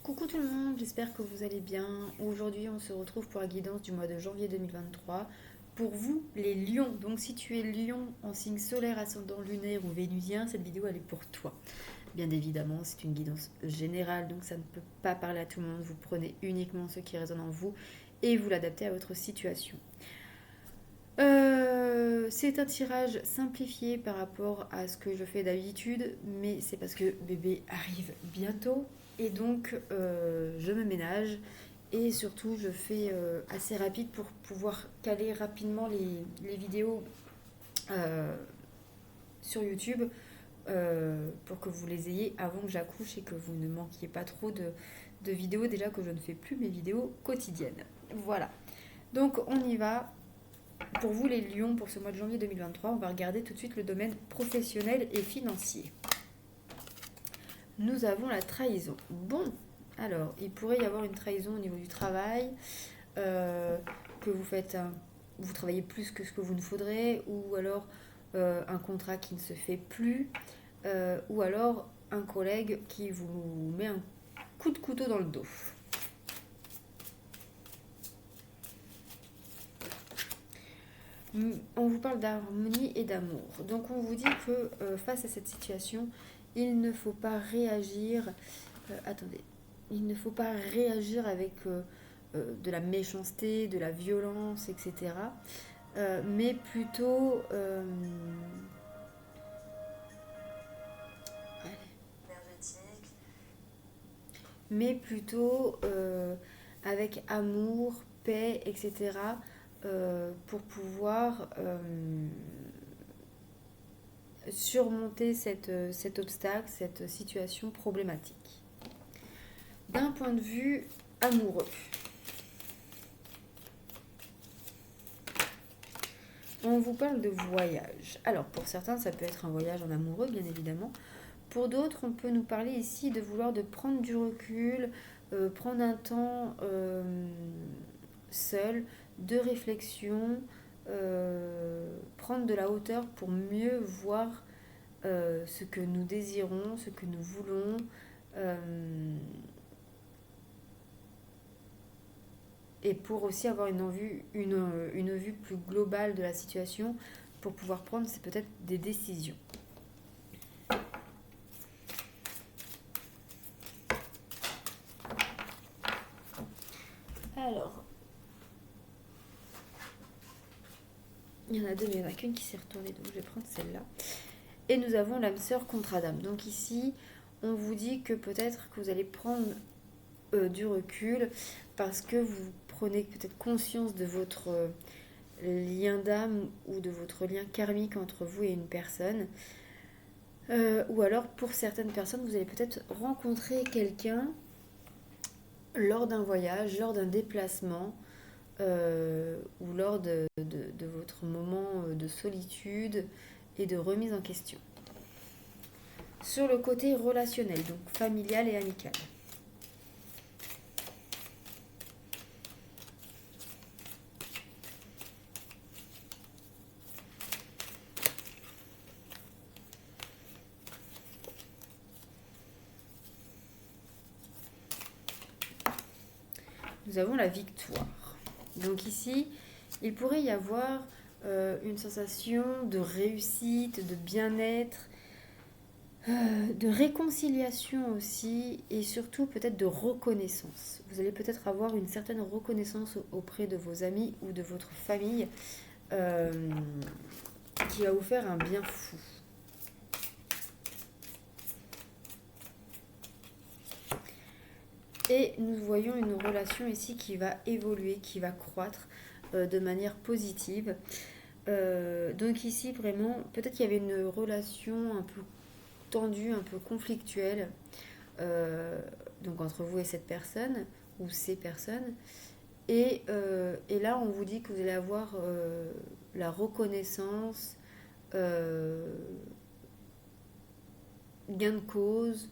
Coucou tout le monde, j'espère que vous allez bien. Aujourd'hui, on se retrouve pour la guidance du mois de janvier 2023. Pour vous, les lions. Donc, si tu es lion en signe solaire, ascendant lunaire ou vénusien, cette vidéo elle est pour toi. Bien évidemment, c'est une guidance générale, donc ça ne peut pas parler à tout le monde. Vous prenez uniquement ce qui résonne en vous et vous l'adaptez à votre situation. C'est un tirage simplifié par rapport à ce que je fais d'habitude, mais c'est parce que bébé arrive bientôt et donc je me ménage et surtout je fais assez rapide pour pouvoir caler rapidement les vidéos euh, sur YouTube pour que vous les ayez avant que j'accouche et que vous ne manquiez pas trop de vidéos, déjà que je ne fais plus mes vidéos quotidiennes. Voilà, donc on y va. Pour vous les lions, pour ce mois de janvier 2023, on va regarder tout de suite le domaine professionnel et financier. Nous avons la trahison. Bon, alors, il pourrait y avoir une trahison au niveau du travail, que vous travaillez plus que ce que vous ne faudrait, ou alors un contrat qui ne se fait plus, ou alors un collègue qui vous met un coup de couteau dans le dos. On vous parle d'harmonie et d'amour. Donc on vous dit que face à cette situation, il ne faut pas réagir. Attendez, il ne faut pas réagir avec de la méchanceté, de la violence, etc. Mais plutôt, mais plutôt avec amour, paix, etc. Pour pouvoir surmonter cet obstacle, cette situation problématique. D'un point de vue amoureux, on vous parle de voyage. Alors pour certains, ça peut être un voyage en amoureux, bien évidemment. Pour d'autres, on peut nous parler ici de vouloir de prendre du recul, prendre un temps seul, de réflexion, prendre de la hauteur pour mieux voir ce que nous désirons, ce que nous voulons. Et pour aussi avoir une vue plus globale de la situation pour pouvoir prendre peut-être des décisions. Alors, il y en a deux, mais il n'y en a qu'une qui s'est retournée, donc je vais prendre celle-là. Et nous avons l'âme sœur contre Adam. Donc ici, on vous dit que peut-être que vous allez prendre du recul parce que vous prenez peut-être conscience de votre lien d'âme ou de votre lien karmique entre vous et une personne. Ou alors, pour certaines personnes, vous allez peut-être rencontrer quelqu'un lors d'un voyage, lors d'un déplacement, ou lors de votre moment de solitude et de remise en question. Sur le côté relationnel, donc familial et amical. Nous avons la victoire. Donc ici, il pourrait y avoir une sensation de réussite, de bien-être, de réconciliation aussi, et surtout peut-être de reconnaissance. Vous allez peut-être avoir une certaine reconnaissance auprès de vos amis ou de votre famille euh, qui va vous faire un bien fou. Et nous voyons une relation ici qui va évoluer, qui va croître de manière positive. Donc ici, vraiment, peut-être qu'il y avait une relation un peu tendue, un peu conflictuelle, donc entre vous et cette personne, ou ces personnes. Et là, on vous dit que vous allez avoir la reconnaissance, euh, gain de cause,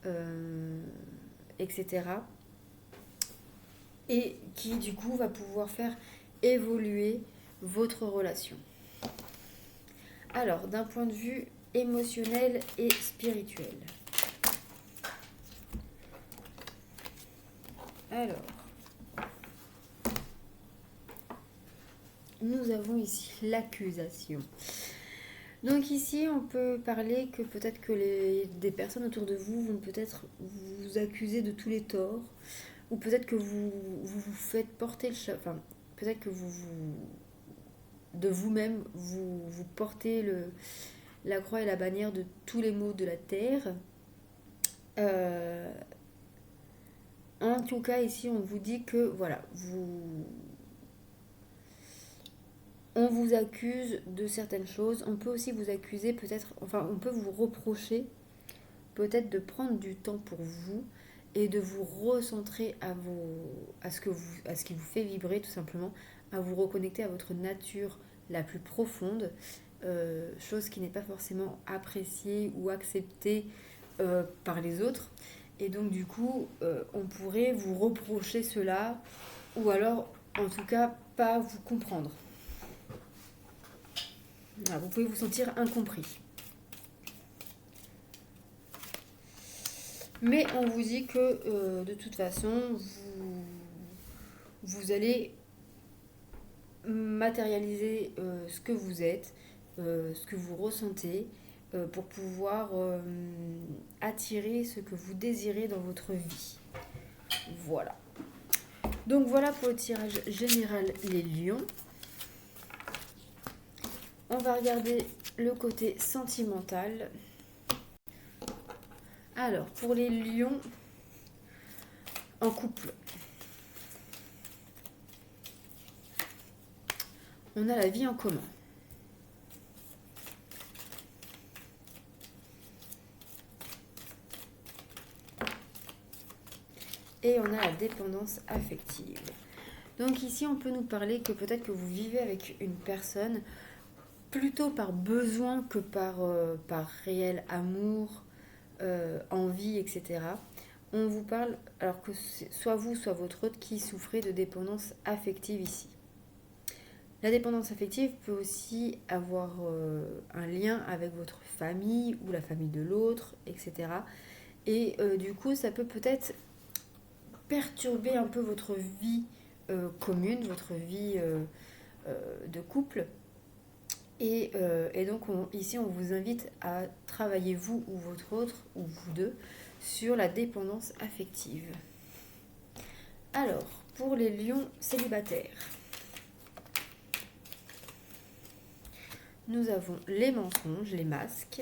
euh, etc. Et qui du coup va pouvoir faire évoluer votre relation. Alors, d'un point de vue émotionnel et spirituel. Alors, nous avons ici l'accusation. Donc ici, on peut parler que peut-être que des personnes autour de vous vont peut-être vous accuser de tous les torts, ou peut-être que vous faites porter le enfin, peut-être que de vous-même, vous portez la croix et la bannière de tous les maux de la terre. En tout cas, ici, on vous dit que, voilà, on vous accuse de certaines choses. On peut aussi vous accuser peut-être, enfin, on peut vous reprocher peut-être de prendre du temps pour vous et de vous recentrer à ce qui vous fait vibrer tout simplement, à vous reconnecter à votre nature la plus profonde, chose qui n'est pas forcément appréciée ou acceptée par les autres. Et donc du coup, on pourrait vous reprocher cela, ou alors en tout cas pas vous comprendre. Voilà, vous pouvez vous sentir incompris. Mais on vous dit que de toute façon, vous allez matérialiser ce que vous êtes, ce que vous ressentez, pour pouvoir attirer ce que vous désirez dans votre vie. Voilà. Donc voilà pour le tirage général les lions. On va regarder le côté sentimental. Alors, pour les lions en couple, on a la vie en commun. Et on a la dépendance affective. Donc ici, on peut nous parler que peut-être que vous vivez avec une personne plutôt par besoin que par réel amour, envie, etc. On vous parle, alors que c'est soit vous, soit votre autre qui souffrez de dépendance affective ici. La dépendance affective peut aussi avoir un lien avec votre famille ou la famille de l'autre, etc. Et du coup, ça peut peut-être perturber un peu votre vie commune, votre vie de couple. Et donc ici, on vous invite à travailler vous ou votre autre, ou vous deux, sur la dépendance affective. Alors, pour les lions célibataires, nous avons les mensonges, les masques.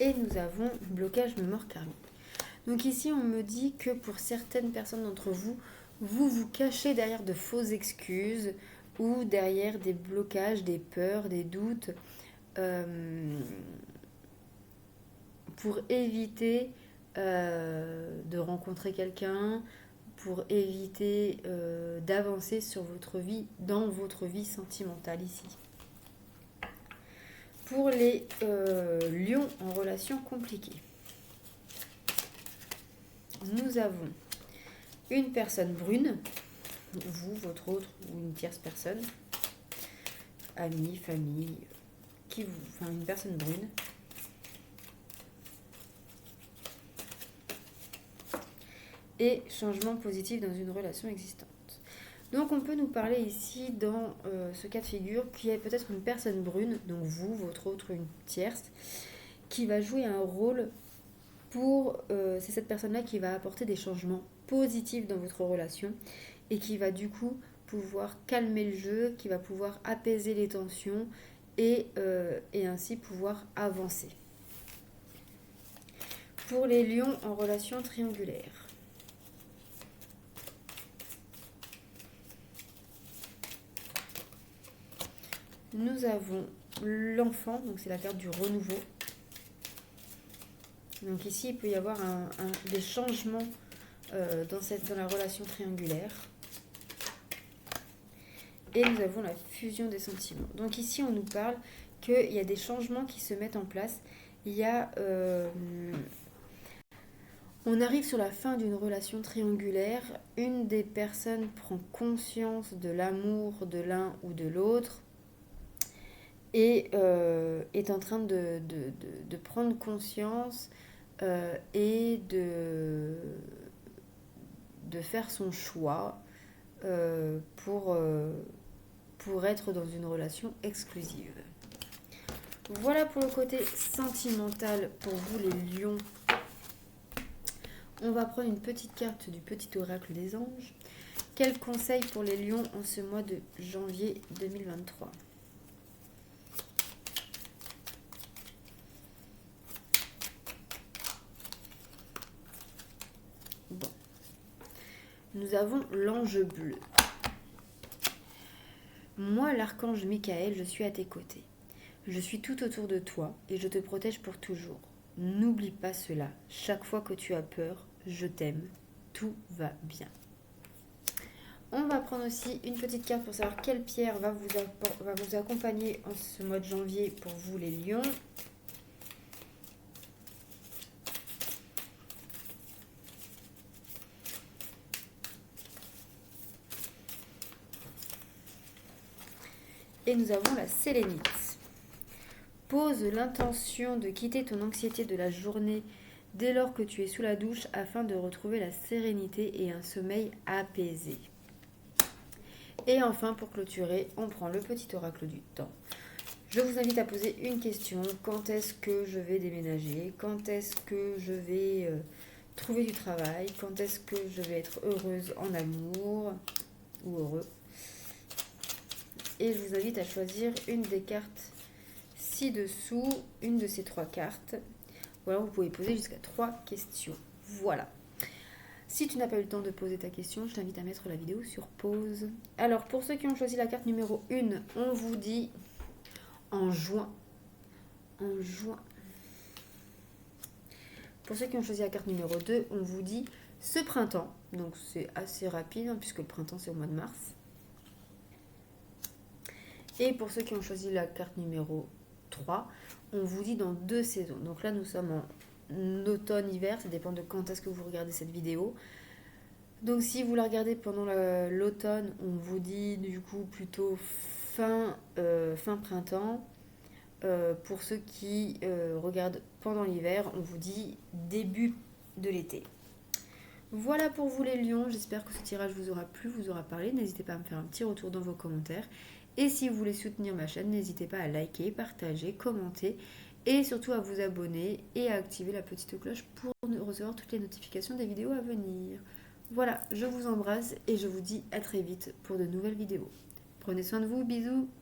Et nous avons blocage mémoire karmique. Donc ici, on me dit que pour certaines personnes d'entre vous, vous vous cachez derrière de fausses excuses ou derrière des blocages, des peurs, des doutes, pour éviter de rencontrer quelqu'un, pour éviter d'avancer sur votre vie, dans votre vie sentimentale ici. Pour les lions en relation compliquée, nous avons une personne brune, vous, votre autre ou une tierce personne, amie, famille, enfin une personne brune. Et changement positif dans une relation existante. Donc on peut nous parler ici dans ce cas de figure qui est peut-être une personne brune, donc vous, votre autre, une tierce, qui va jouer un rôle pour... c'est cette personne-là qui va apporter des changements positifs dans votre relation et qui va du coup pouvoir calmer le jeu, qui va pouvoir apaiser les tensions et ainsi pouvoir avancer. Pour les lions en relation triangulaire, nous avons l'enfant, donc c'est la carte du renouveau. Donc ici, il peut y avoir des changements dans la relation triangulaire. Et nous avons la fusion des sentiments. Donc ici, on nous parle qu'il y a des changements qui se mettent en place Il y a... on arrive sur la fin d'une relation triangulaire. Une des personnes prend conscience de l'amour de l'un ou de l'autre et est en train de prendre conscience et de faire son choix pour être dans une relation exclusive. Voilà pour le côté sentimental pour vous les lions. On va prendre une petite carte du petit oracle des anges. Quels conseils pour les lions en ce mois de janvier 2023 ? Bon. Nous avons l'ange bleu. Moi, l'archange Michael, je suis à tes côtés. Je suis tout autour de toi et je te protège pour toujours. N'oublie pas cela. Chaque fois que tu as peur, je t'aime. Tout va bien. On va prendre aussi une petite carte pour savoir quelle pierre va vous accompagner en ce mois de janvier pour vous les lions. Et nous avons la sélénite. Pose l'intention de quitter ton anxiété de la journée dès lors que tu es sous la douche afin de retrouver la sérénité et un sommeil apaisé. Et enfin, pour clôturer, on prend le petit oracle du temps. Je vous invite à poser une question. Quand est-ce que je vais déménager ? Quand est-ce que je vais trouver du travail ? Quand est-ce que je vais être heureuse en amour ou heureux ? Et je vous invite à choisir une des cartes ci-dessous, une de ces 3 cartes. Ou alors vous pouvez poser jusqu'à 3 questions. Voilà. Si tu n'as pas eu le temps de poser ta question, je t'invite à mettre la vidéo sur pause. Alors, pour ceux qui ont choisi la carte numéro 1, on vous dit en juin. En juin. Pour ceux qui ont choisi la carte numéro 2, on vous dit ce printemps. Donc, c'est assez rapide, hein, puisque le printemps, c'est au mois de mars. Et pour ceux qui ont choisi la carte numéro 3, on vous dit dans 2 saisons. Donc là, nous sommes en automne-hiver, ça dépend de quand est-ce que vous regardez cette vidéo. Donc si vous la regardez pendant l'automne, on vous dit du coup plutôt fin printemps. Pour ceux qui regardent pendant l'hiver, on vous dit début de l'été. Voilà pour vous les lions, j'espère que ce tirage vous aura plu, vous aura parlé. N'hésitez pas à me faire un petit retour dans vos commentaires. Et si vous voulez soutenir ma chaîne, n'hésitez pas à liker, partager, commenter et surtout à vous abonner et à activer la petite cloche pour recevoir toutes les notifications des vidéos à venir. Voilà, je vous embrasse et je vous dis à très vite pour de nouvelles vidéos. Prenez soin de vous, bisous!